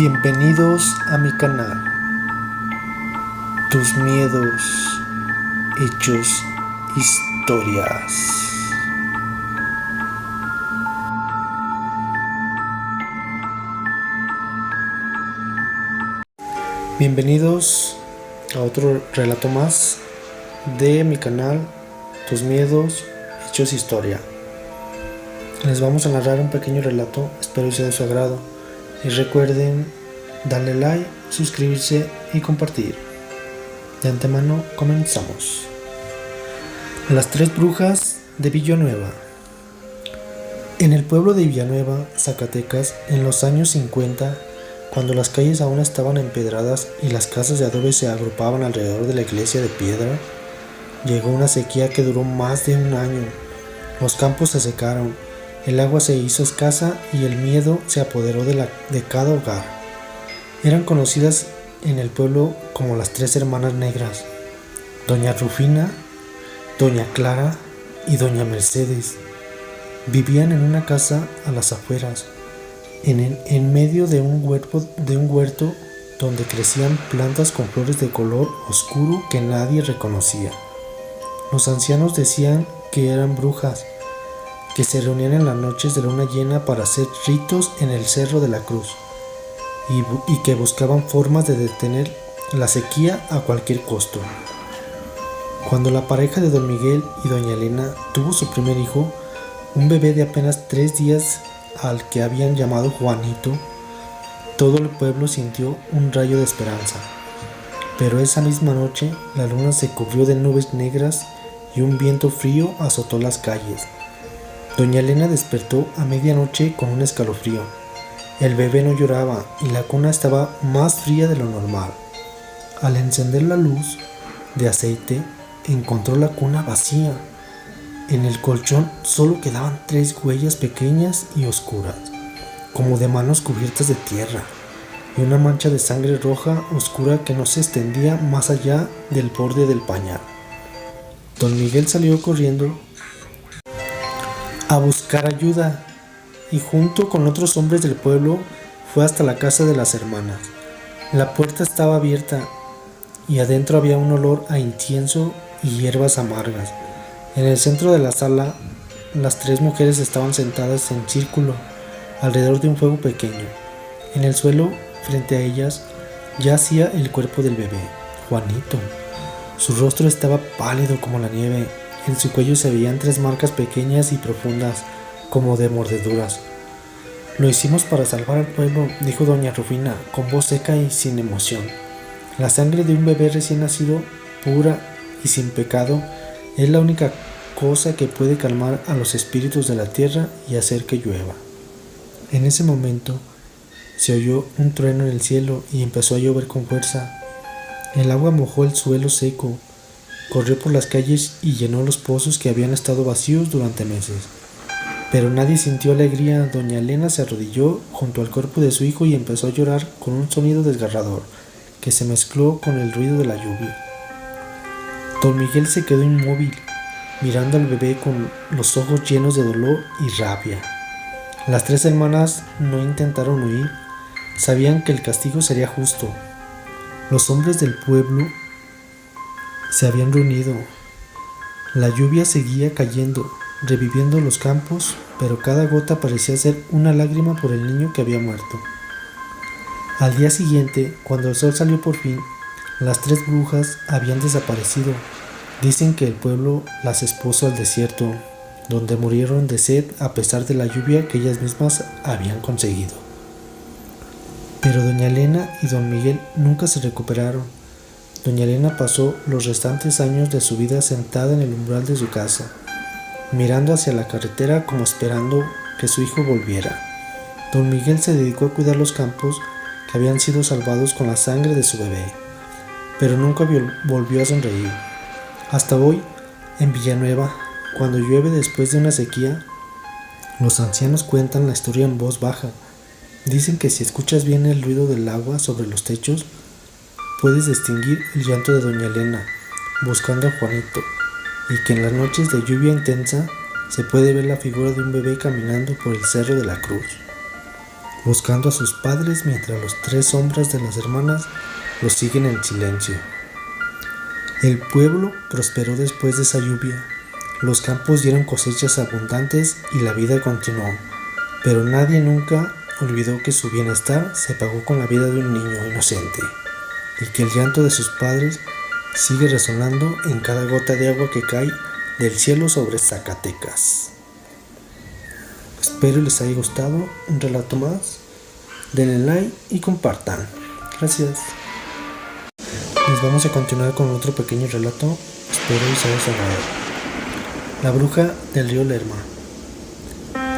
Bienvenidos a mi canal, tus miedos hechos historias. Bienvenidos a otro relato más de mi canal, tus miedos hechos historia. Les vamos a narrar un pequeño relato, espero sea de su agrado. Y recuerden darle like, suscribirse y compartir. De antemano comenzamos. Las tres brujas de Villanueva. En el pueblo de Villanueva, Zacatecas, en los años 50, cuando las calles aún estaban empedradas y las casas de adobe se agrupaban alrededor de la iglesia de piedra, llegó una sequía que duró más de un año. Los campos se secaron, el agua se hizo escasa y el miedo se apoderó de cada hogar. Eran conocidas en el pueblo como las tres hermanas negras, doña Rufina, doña Clara y doña Mercedes. Vivían en una casa a las afueras, en medio de un huerto donde crecían plantas con flores de color oscuro que nadie reconocía. Los ancianos decían que eran brujas, que se reunían en las noches de luna llena para hacer ritos en el Cerro de la Cruz y que buscaban formas de detener la sequía a cualquier costo. Cuando la pareja de don Miguel y doña Elena tuvo su primer hijo, un bebé de apenas 3 días al que habían llamado Juanito, todo el pueblo sintió un rayo de esperanza. Pero esa misma noche la luna se cubrió de nubes negras y un viento frío azotó las calles. Doña Elena despertó a medianoche con un escalofrío. El bebé no lloraba y la cuna estaba más fría de lo normal. Al encender la luz de aceite, encontró la cuna vacía. En el colchón solo quedaban 3 huellas pequeñas y oscuras, como de manos cubiertas de tierra, y una mancha de sangre roja oscura que no se extendía más allá del borde del pañal. Don Miguel salió corriendo a buscar ayuda y junto con otros hombres del pueblo fue hasta la casa de las hermanas. La puerta estaba abierta y adentro había un olor a incienso y hierbas amargas. En el centro de la sala, las 3 mujeres estaban sentadas en círculo alrededor de un fuego pequeño. En el suelo, frente a ellas, yacía el cuerpo del bebé, Juanito. Su rostro estaba pálido como la nieve. En su cuello se veían 3 marcas pequeñas y profundas, como de mordeduras. Lo hicimos para salvar al pueblo, dijo doña Rufina, con voz seca y sin emoción. La sangre de un bebé recién nacido, pura y sin pecado, es la única cosa que puede calmar a los espíritus de la tierra y hacer que llueva. En ese momento se oyó un trueno en el cielo y empezó a llover con fuerza. El agua mojó el suelo seco, corrió por las calles y llenó los pozos que habían estado vacíos durante meses. Pero nadie sintió alegría. Doña Elena se arrodilló junto al cuerpo de su hijo y empezó a llorar con un sonido desgarrador que se mezcló con el ruido de la lluvia. Don Miguel se quedó inmóvil, mirando al bebé con los ojos llenos de dolor y rabia. Las 3 hermanas no intentaron huir, sabían que el castigo sería justo. Los hombres del pueblo se habían reunido. La lluvia seguía cayendo, reviviendo los campos, pero cada gota parecía ser una lágrima por el niño que había muerto. Al día siguiente, cuando el sol salió por fin, las 3 brujas habían desaparecido. Dicen que el pueblo las expuso al desierto, donde murieron de sed a pesar de la lluvia que ellas mismas habían conseguido. Pero doña Elena y don Miguel nunca se recuperaron. Doña Elena pasó los restantes años de su vida sentada en el umbral de su casa, mirando hacia la carretera como esperando que su hijo volviera. Don Miguel se dedicó a cuidar los campos que habían sido salvados con la sangre de su bebé, pero nunca volvió a sonreír. Hasta hoy, en Villanueva, cuando llueve después de una sequía, los ancianos cuentan la historia en voz baja. Dicen que si escuchas bien el ruido del agua sobre los techos, puedes distinguir el llanto de doña Elena buscando a Juanito, y que en las noches de lluvia intensa se puede ver la figura de un bebé caminando por el Cerro de la Cruz. buscando a sus padres mientras las tres sombras de las hermanas los siguen en silencio. El pueblo prosperó después de esa lluvia. Los campos dieron cosechas abundantes y la vida continuó, pero nadie nunca olvidó que su bienestar se pagó con la vida de un niño inocente y que el llanto de sus padres sigue resonando en cada gota de agua que cae del cielo sobre Zacatecas. Espero les haya gustado un relato más. Denle like y compartan. Gracias. Les vamos a continuar con otro pequeño relato. Espero les haya gustado. La bruja del río Lerma.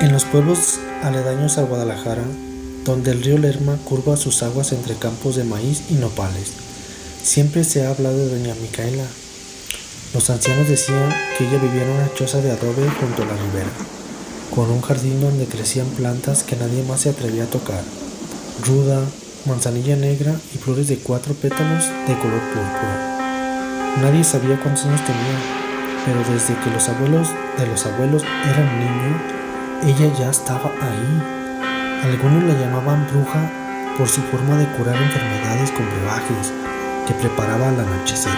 En los pueblos aledaños a Guadalajara, donde el río Lerma curva sus aguas entre campos de maíz y nopales, siempre se ha hablado de doña Micaela. Los ancianos decían que ella vivía en una choza de adobe junto a la ribera, con un jardín donde crecían plantas que nadie más se atrevía a tocar: ruda, manzanilla negra y flores de 4 pétalos de color púrpura. Nadie sabía cuántos años tenía, pero desde que los abuelos de los abuelos eran niños, ella ya estaba ahí. Algunos la llamaban bruja por su forma de curar enfermedades con brebajes que preparaba al anochecer.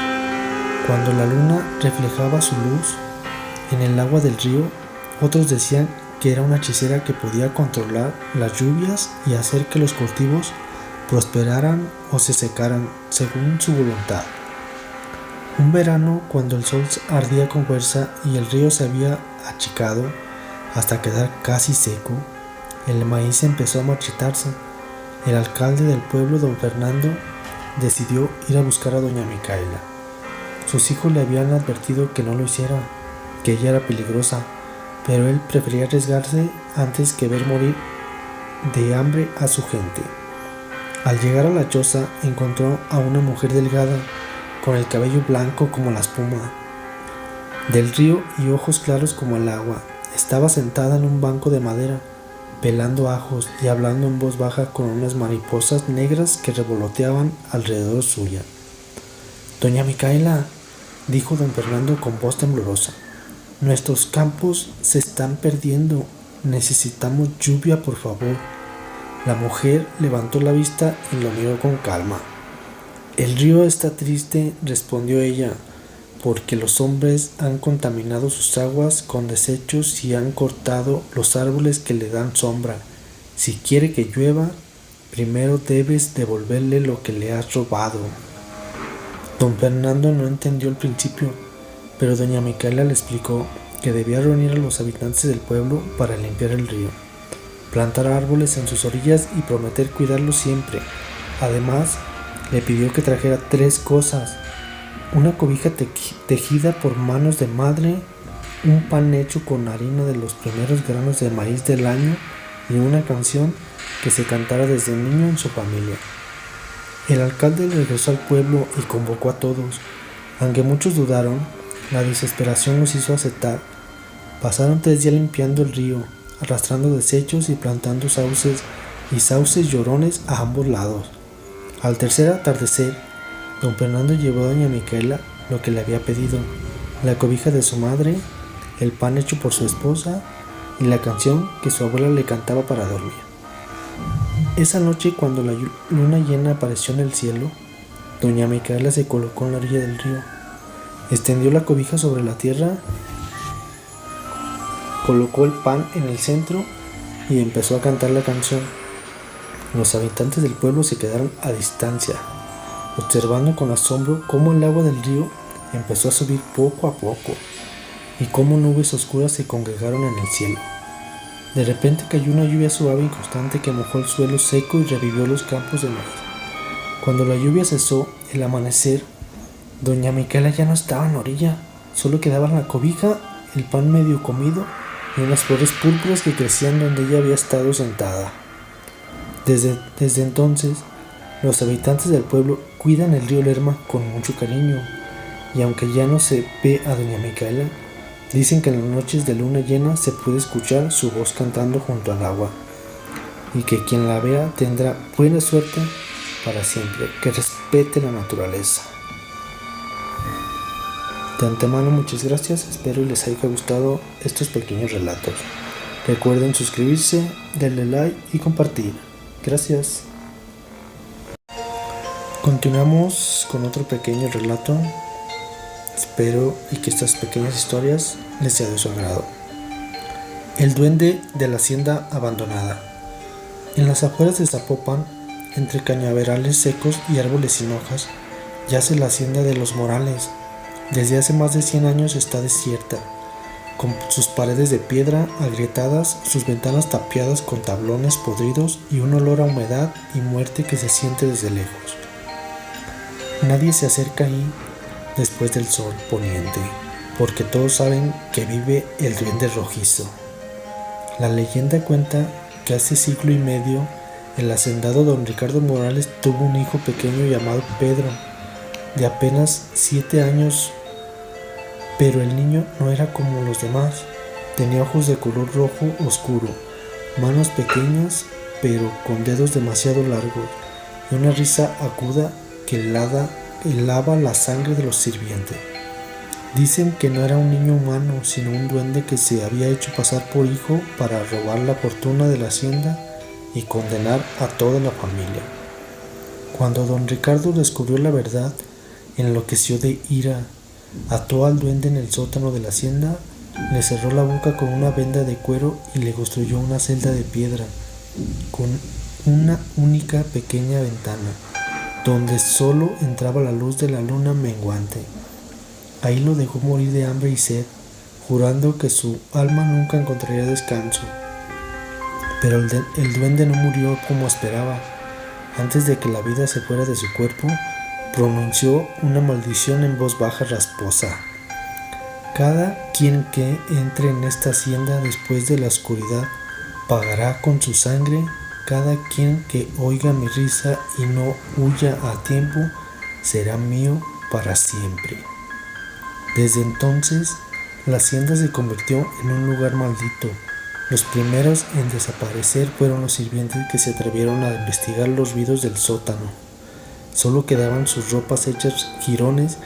Cuando la luna reflejaba su luz en el agua del río, otros decían que era una hechicera que podía controlar las lluvias y hacer que los cultivos prosperaran o se secaran según su voluntad. Un verano, cuando el sol ardía con fuerza y el río se había achicado hasta quedar casi seco, el maíz empezó a marchitarse. El alcalde del pueblo, don Fernando, decidió ir a buscar a doña Micaela. Sus hijos le habían advertido que no lo hiciera, que ella era peligrosa, pero él prefería arriesgarse antes que ver morir de hambre a su gente. Al llegar a la choza, encontró a una mujer delgada, con el cabello blanco como la espuma del río y ojos claros como el agua. Estaba sentada en un banco de madera, pelando ajos y hablando en voz baja con unas mariposas negras que revoloteaban alrededor suya. «Doña Micaela», dijo don Fernando con voz temblorosa, «nuestros campos se están perdiendo. Necesitamos lluvia, por favor». La mujer levantó la vista y lo miró con calma. «El río está triste», respondió ella, «porque los hombres han contaminado sus aguas con desechos y han cortado los árboles que le dan sombra. Si quiere que llueva, primero debes devolverle lo que le has robado». Don Fernando no entendió al principio, pero doña Micaela le explicó que debía reunir a los habitantes del pueblo para limpiar el río, plantar árboles en sus orillas y prometer cuidarlos siempre. Además, le pidió que trajera 3 cosas: una cobija tejida por manos de madre, un pan hecho con harina de los primeros granos de maíz del año y una canción que se cantara desde niño en su familia. El alcalde regresó al pueblo y convocó a todos. Aunque muchos dudaron, la desesperación los hizo aceptar. Pasaron 3 días limpiando el río, arrastrando desechos y plantando sauces y sauces llorones a ambos lados. Al tercer atardecer, don Fernando llevó a doña Micaela lo que le había pedido: la cobija de su madre, el pan hecho por su esposa y la canción que su abuela le cantaba para dormir. Esa noche, cuando la luna llena apareció en el cielo, doña Micaela se colocó en la orilla del río, extendió la cobija sobre la tierra, colocó el pan en el centro y empezó a cantar la canción. Los habitantes del pueblo se quedaron a distancia, observando con asombro cómo el agua del río empezó a subir poco a poco y cómo nubes oscuras se congregaron en el cielo. De repente cayó una lluvia suave y constante que mojó el suelo seco y revivió los campos de maíz. Cuando la lluvia cesó, el amanecer, doña Micaela ya no estaba en la orilla, solo quedaban la cobija, el pan medio comido y unas flores púrpuras que crecían donde ella había estado sentada. Desde entonces, los habitantes del pueblo cuidan el río Lerma con mucho cariño, y aunque ya no se ve a doña Micaela, dicen que en las noches de luna llena se puede escuchar su voz cantando junto al agua, y que quien la vea tendrá buena suerte para siempre, que respete la naturaleza. De antemano, muchas gracias, espero les haya gustado estos pequeños relatos. Recuerden suscribirse, darle like y compartir. Gracias. Continuamos con otro pequeño relato. Espero y que estas pequeñas historias les sea de su agrado. El duende de la hacienda abandonada. En las afueras de Zapopan, entre cañaverales secos y árboles sin hojas, yace la hacienda de los Morales. Desde hace más de 100 años está desierta, con sus paredes de piedra agrietadas, sus ventanas tapiadas con tablones podridos y un olor a humedad y muerte que se siente desde lejos. Nadie se acerca ahí después del sol poniente, porque todos saben que vive el duende rojizo. La leyenda cuenta que hace siglo y medio el hacendado don Ricardo Morales tuvo un hijo pequeño llamado Pedro, de apenas 7 años, pero el niño no era como los demás. Tenía ojos de color rojo oscuro, manos pequeñas pero con dedos demasiado largos y una risa aguda que helaba la sangre de los sirvientes. Dicen que no era un niño humano, sino un duende que se había hecho pasar por hijo para robar la fortuna de la hacienda y condenar a toda la familia. Cuando don Ricardo descubrió la verdad, enloqueció de ira, ató al duende en el sótano de la hacienda, le cerró la boca con una venda de cuero y le construyó una celda de piedra con una única pequeña ventana, donde solo entraba la luz de la luna menguante. Ahí lo dejó morir de hambre y sed, jurando que su alma nunca encontraría descanso. Pero el duende no murió como esperaba. Antes de que la vida se fuera de su cuerpo, pronunció una maldición en voz baja rasposa. Cada quien que entre en esta hacienda después de la oscuridad pagará con su sangre. Cada quien que oiga mi risa y no huya a tiempo será mío para siempre. Desde entonces, la hacienda se convirtió en un lugar maldito. Los primeros en desaparecer fueron los sirvientes que se atrevieron a investigar los ruidos del sótano. Solo quedaban sus ropas hechas jirones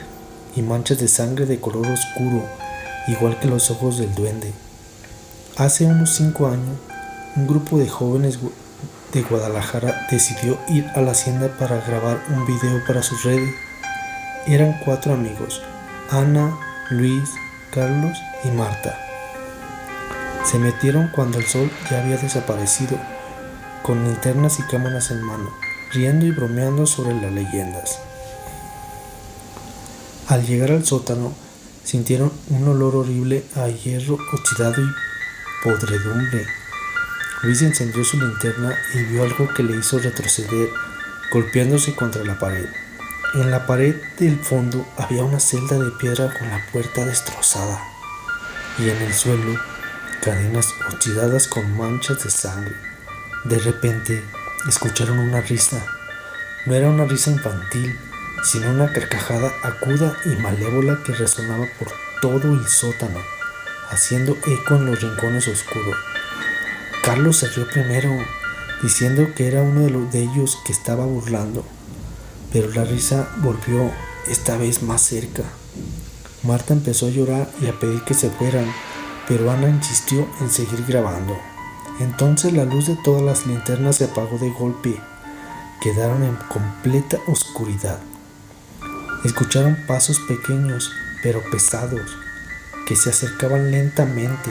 y manchas de sangre de color oscuro, igual que los ojos del duende. Hace unos 5 años, un grupo de jóvenes de Guadalajara decidió ir a la hacienda para grabar un video para sus redes. Eran 4 amigos: Ana, Luis, Carlos y Marta. Se metieron cuando el sol ya había desaparecido, con linternas y cámaras en mano, riendo y bromeando sobre las leyendas. Al llegar al sótano, sintieron un olor horrible a hierro oxidado y podredumbre. Luis encendió su linterna y vio algo que le hizo retroceder, golpeándose contra la pared. En la pared del fondo había una celda de piedra con la puerta destrozada, y en el suelo cadenas oxidadas con manchas de sangre. De repente escucharon una risa. No era una risa infantil, sino una carcajada aguda y malévola que resonaba por todo el sótano, haciendo eco en los rincones oscuros. Carlos se rió primero, diciendo que era uno de ellos que estaba burlando, pero la risa volvió, esta vez más cerca. Marta empezó a llorar y a pedir que se fueran, pero Ana insistió en seguir grabando. Entonces la luz de todas las linternas se apagó de golpe. Quedaron en completa oscuridad. Escucharon pasos pequeños, pero pesados, que se acercaban lentamente.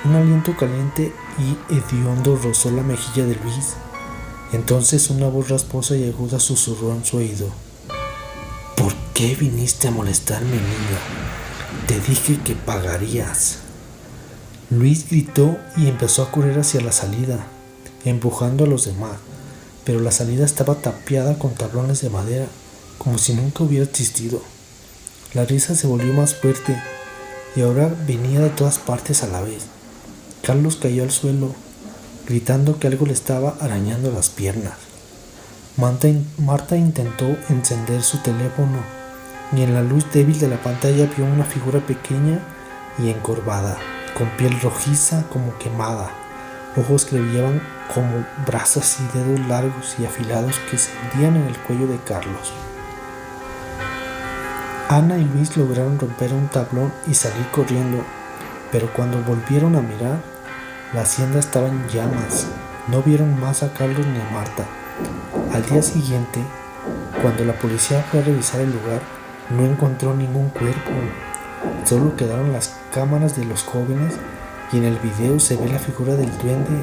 Un aliento caliente y hediondo rozó la mejilla de Luis. Entonces una voz rasposa y aguda susurró en su oído: ¿Por qué viniste a molestarme, niña? Te dije que pagarías. Luis gritó y empezó a correr hacia la salida, empujando a los demás, pero la salida estaba tapiada con tablones de madera, como si nunca hubiera existido. La risa se volvió más fuerte y ahora venía de todas partes a la vez. Carlos cayó al suelo, gritando que algo le estaba arañando las piernas. Marta intentó encender su teléfono y en la luz débil de la pantalla vio una figura pequeña y encorvada, con piel rojiza como quemada, ojos que brillaban como brasas y dedos largos y afilados que se hundían en el cuello de Carlos. Ana y Luis lograron romper un tablón y salir corriendo, pero cuando volvieron a mirar, la hacienda estaba en llamas. no vieron más a Carlos ni a Marta. Al día siguiente, cuando la policía fue a revisar el lugar, no encontró ningún cuerpo. Solo quedaron las cámaras de los jóvenes y en el video se ve la figura del duende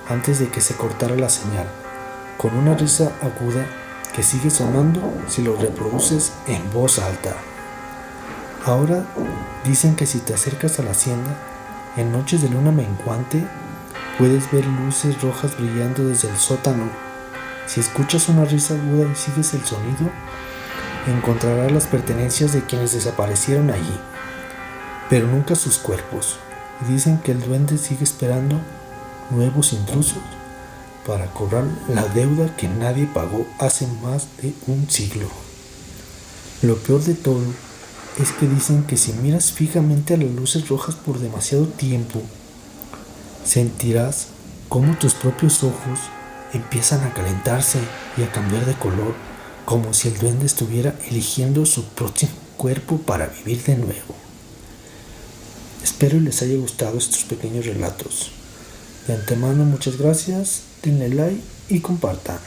antes de que se cortara la señal, con una risa aguda que sigue sonando si lo reproduces en voz alta. Ahora dicen que si te acercas a la hacienda, en noches de luna menguante, puedes ver luces rojas brillando desde el sótano. Si escuchas una risa aguda y sigues el sonido, encontrarás las pertenencias de quienes desaparecieron allí, pero nunca sus cuerpos. Y dicen que el duende sigue esperando nuevos intrusos para cobrar la deuda que nadie pagó hace más de un siglo. Lo peor de todo es que dicen que si miras fijamente a las luces rojas por demasiado tiempo, sentirás cómo tus propios ojos empiezan a calentarse y a cambiar de color, como si el duende estuviera eligiendo su próximo cuerpo para vivir de nuevo. Espero les haya gustado estos pequeños relatos. De antemano, muchas gracias, denle like y compartan.